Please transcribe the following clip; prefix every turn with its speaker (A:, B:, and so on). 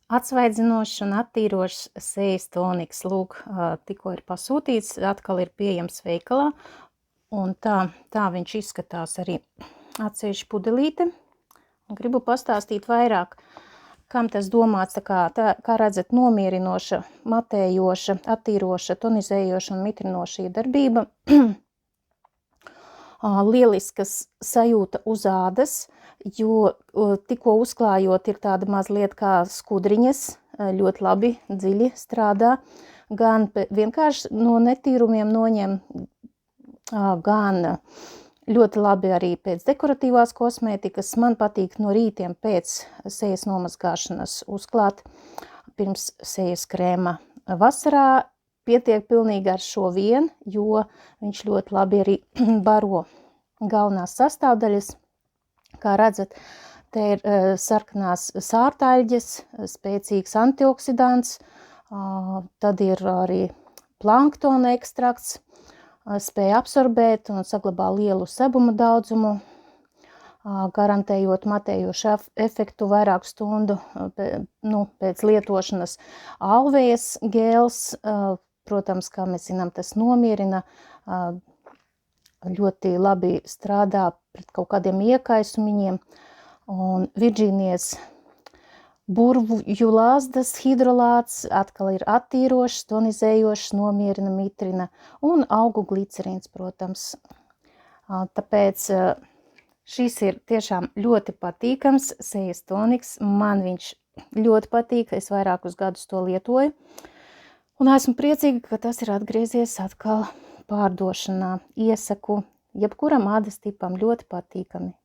A: Atsvaidzinošs un attīrošs sejas toniks. Lūk, tikko ir pasūtīts, atkal ir pieejams veikalā. Un tā viņš izskatās arī atsevišķi pudelīte. Un gribu pastāstīt vairāk, kam tas domāts. Kā redzat, nomierinoša, matējoša, attīroša, tonizējoša un mitrinoša iedarbība. Lieliskas sajūta uz ādas, jo tikko uzklājot ir tāda mazliet kā skudriņas, ļoti labi, dziļi strādā, gan vienkārši no netīrumiem noņem, gan ļoti labi arī pēc dekoratīvās kosmētikas. Man patīk no rītiem pēc sejas nomazgāšanas uzklāt pirms sejas krēma. Vasarā pietiek pilnīgi ar šo vien, jo viņš ļoti labi arī baro galvenās sastāvdaļas. Kā redzat, te ir sarkanās sārtaļģes, spēcīgs antioksidants, tad ir arī planktona ekstrakts, spēja absorbēt un saglabā lielu sebuma daudzumu, garantējot matējošu efektu vairāku stundu pēc lietošanas. Alvējas gēls, protams, kā mēs zinām, tas nomierina, ļoti labi strādā pret kaut kādiem iekaisumiņiem. Un Virģīnijas burvju lāzdas hidrolāts atkal ir attīrošs, tonizējošs, nomierina, mitrina un augu glicerīns, protams. Tāpēc šis ir tiešām ļoti patīkams sejas toniks. Man viņš ļoti patīk, es vairākus gadus to lietoju. Un esmu priecīga, ka tas ir atgriezies atkal pārdošanā. Iesaku jebkuram ādas tipam, ļoti patīkami.